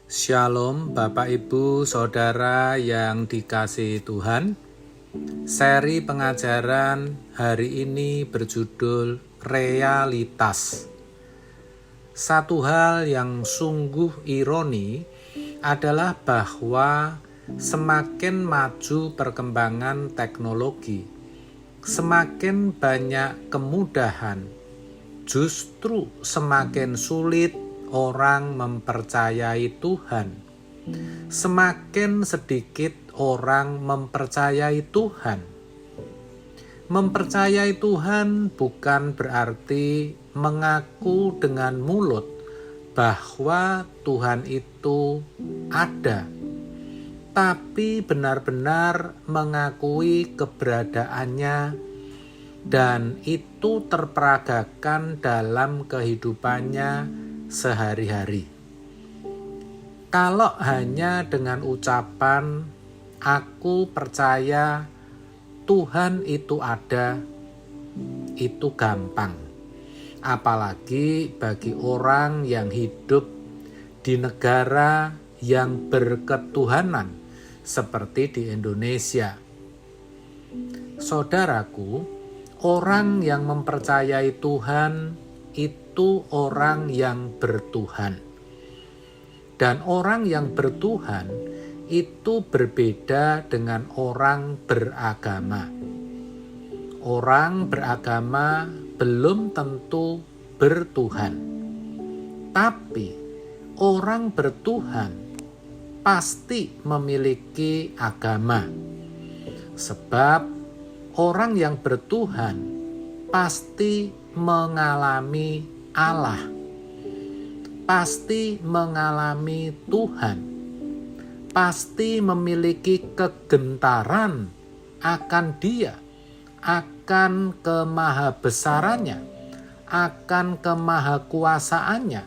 Shalom Bapak Ibu Saudara yang dikasihi Tuhan. Seri pengajaran hari ini berjudul Realitas. Satu hal yang sungguh ironi adalah bahwa semakin maju perkembangan teknologi, semakin banyak kemudahan, justru semakin sulit orang mempercayai Tuhan. Semakin sedikit orang mempercayai Tuhan. Mempercayai Tuhan bukan berarti mengaku dengan mulut bahwa Tuhan itu ada, tapi benar-benar mengakui keberadaannya, dan itu terperagakan dalam kehidupannya sehari-hari. Kalau hanya dengan ucapan "aku percaya Tuhan itu ada", itu gampang. Apalagi bagi orang yang hidup di negara yang berketuhanan seperti di Indonesia. Saudaraku, orang yang mempercayai Tuhan itu orang yang bertuhan. Dan orang yang bertuhan itu berbeda dengan orang beragama. Orang beragama belum tentu bertuhan. Tapi orang bertuhan pasti memiliki agama. Sebab orang yang bertuhan pasti mengalami Allah, pasti mengalami Tuhan, pasti memiliki kegentaran akan Dia, akan kemahabesarannya, akan kemahakuasaannya,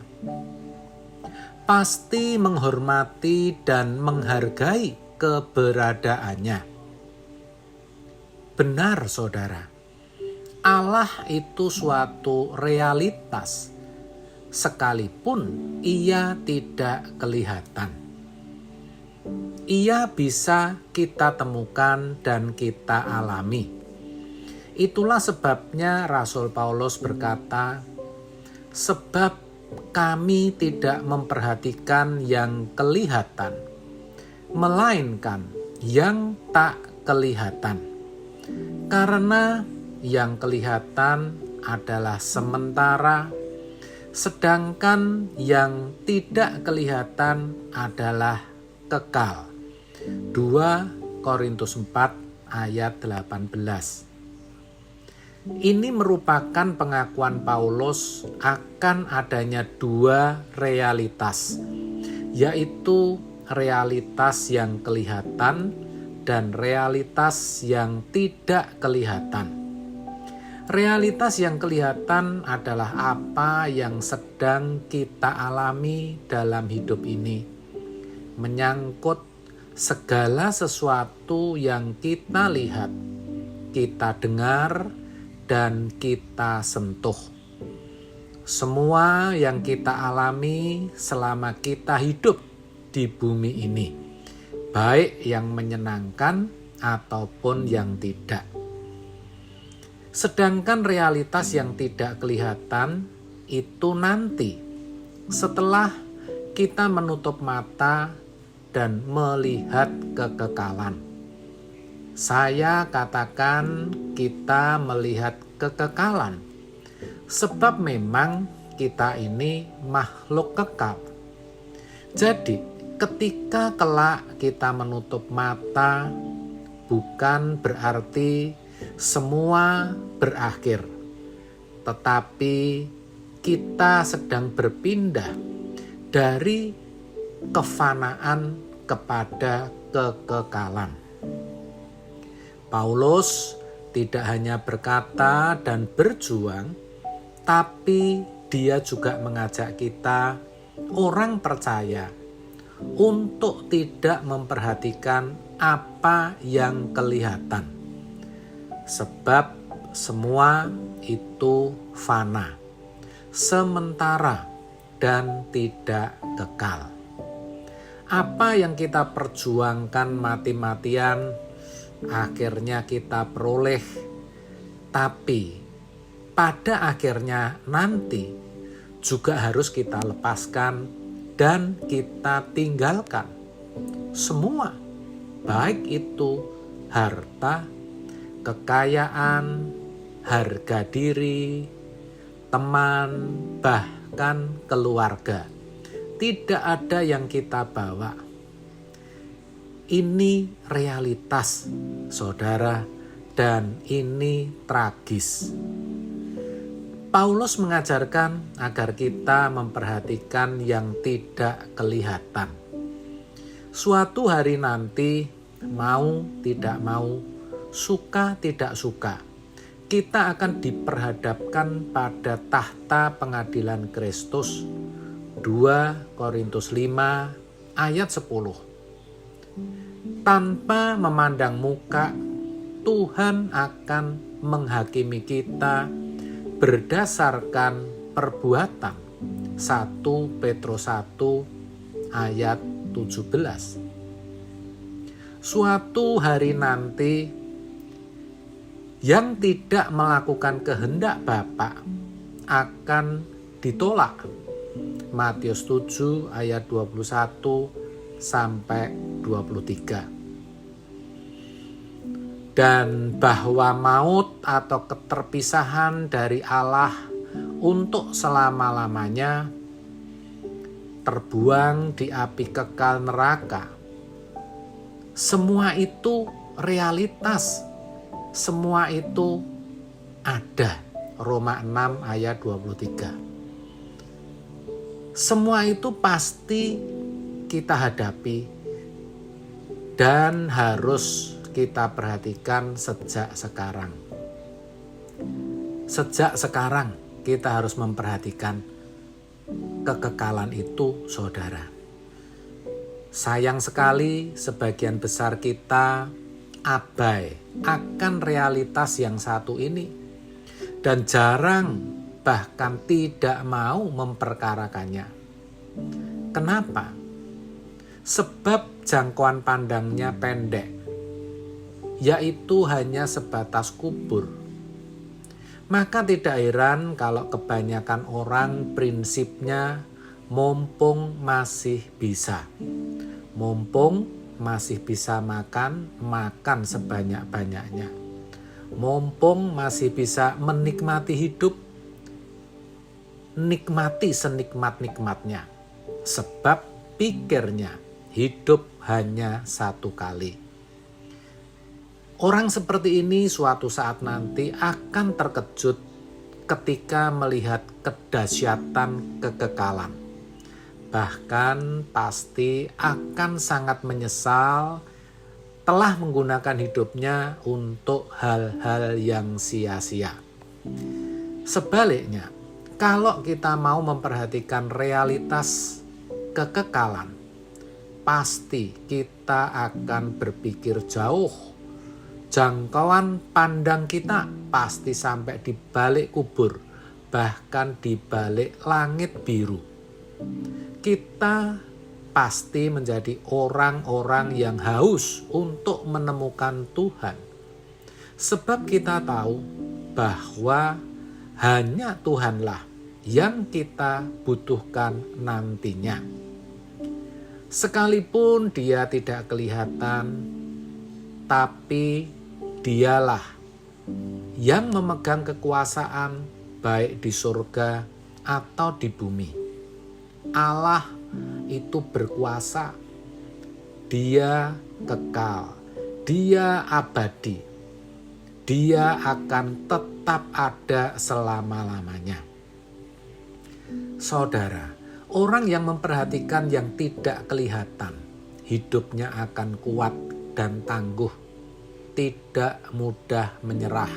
pasti menghormati dan menghargai keberadaannya. Benar, saudara. Allah itu suatu realitas, sekalipun ia tidak kelihatan. Ia bisa kita temukan dan kita alami. Itulah sebabnya Rasul Paulus berkata, "Sebab kami tidak memperhatikan yang kelihatan, melainkan yang tak kelihatan. Karena yang kelihatan adalah sementara, sedangkan yang tidak kelihatan adalah kekal." 2 Korintus 4 ayat 18. Ini merupakan pengakuan Paulus akan adanya dua realitas, yaitu realitas yang kelihatan dan realitas yang tidak kelihatan. Realitas yang kelihatan adalah apa yang sedang kita alami dalam hidup ini, menyangkut segala sesuatu yang kita lihat, kita dengar, dan kita sentuh. Semua yang kita alami selama kita hidup di bumi ini, baik yang menyenangkan ataupun yang tidak. Sedangkan realitas yang tidak kelihatan itu nanti, setelah kita menutup mata dan melihat kekekalan. Saya katakan kita melihat kekekalan, sebab memang kita ini makhluk kekal. Jadi, ketika kelak kita menutup mata, bukan berarti semua berakhir, tetapi kita sedang berpindah dari kefanaan kepada kekekalan. Paulus tidak hanya berkata dan berjuang, tapi dia juga mengajak kita, orang percaya, untuk tidak memperhatikan apa yang kelihatan. Sebab semua itu fana, sementara dan tidak kekal. Apa yang kita perjuangkan mati-matian, akhirnya kita peroleh. Tapi pada akhirnya nanti juga harus kita lepaskan dan kita tinggalkan semua, baik itu harta, kekayaan, harga diri, teman, bahkan keluarga. Tidak ada yang kita bawa. Ini realitas, saudara, dan ini tragis. Paulus mengajarkan agar kita memperhatikan yang tidak kelihatan. Suatu hari nanti, mau tidak mau, suka tidak suka, kita akan diperhadapkan pada tahta pengadilan Kristus. 2 Korintus 5 ayat 10. Tanpa memandang muka, Tuhan akan menghakimi kita berdasarkan perbuatan. 1 Petrus 1 ayat 17. Suatu hari nanti, yang tidak melakukan kehendak Bapa akan ditolak. Matius 7 ayat 21 sampai 23. Dan bahwa maut atau keterpisahan dari Allah untuk selama-lamanya, terbuang di api kekal neraka. Semua itu realitas. Semua itu ada. Roma 6 ayat 23. Semua itu pasti kita hadapi dan harus kita perhatikan sejak sekarang. Sejak sekarang kita harus memperhatikan kekekalan itu, saudara. Sayang sekali sebagian besar kita abai akan realitas yang satu ini dan jarang, bahkan tidak mau memperkarakannya. Kenapa? Sebab jangkauan pandangnya pendek, yaitu hanya sebatas kubur. Maka tidak heran kalau kebanyakan orang prinsipnya mumpung masih bisa. Mumpung masih bisa makan, makan sebanyak-banyaknya. Mumpung masih bisa menikmati hidup, nikmati senikmat-nikmatnya. Sebab pikirnya hidup hanya satu kali. Orang seperti ini suatu saat nanti akan terkejut ketika melihat kedahsyatan kekekalan. Bahkan pasti akan sangat menyesal telah menggunakan hidupnya untuk hal-hal yang sia-sia. Sebaliknya, kalau kita mau memperhatikan realitas kekekalan, pasti kita akan berpikir jauh. Jangkauan pandang kita pasti sampai di balik kubur, bahkan di balik langit biru. Kita pasti menjadi orang-orang yang haus untuk menemukan Tuhan. Sebab kita tahu bahwa hanya Tuhanlah yang kita butuhkan nantinya. Sekalipun Dia tidak kelihatan, tapi Dialah yang memegang kekuasaan baik di surga atau di bumi. Allah itu berkuasa. Dia kekal. Dia abadi. Dia akan tetap ada selama-lamanya. Saudara, orang yang memperhatikan yang tidak kelihatan, hidupnya akan kuat dan tangguh, tidak mudah menyerah.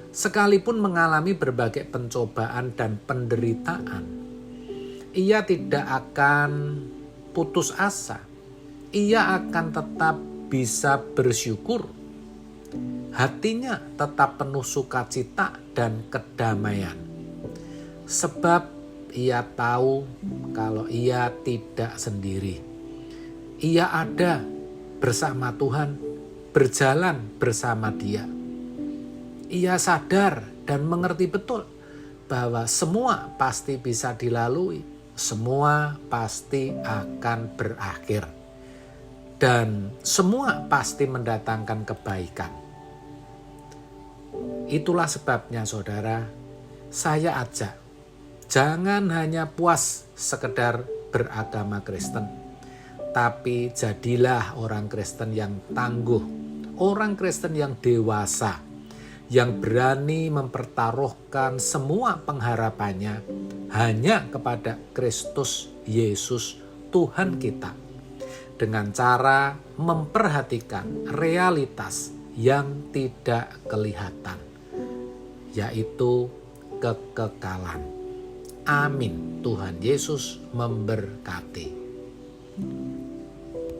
Sekalipun mengalami berbagai pencobaan dan penderitaan, ia tidak akan putus asa. Ia akan tetap bisa bersyukur. Hatinya tetap penuh sukacita dan kedamaian. Sebab ia tahu kalau ia tidak sendiri. ia ada bersama Tuhan, berjalan bersama Dia. Ia sadar dan mengerti betul bahwa semua pasti bisa dilalui, semua pasti akan berakhir, dan semua pasti mendatangkan kebaikan. Itulah sebabnya saudara, saya ajak, jangan hanya puas sekedar beragama Kristen, tapi jadilah orang Kristen yang tangguh, orang Kristen yang dewasa, yang berani mempertaruhkan semua pengharapannya hanya kepada Kristus Yesus Tuhan kita, dengan cara memperhatikan realitas yang tidak kelihatan, yaitu kekekalan. Amin. Tuhan Yesus memberkati.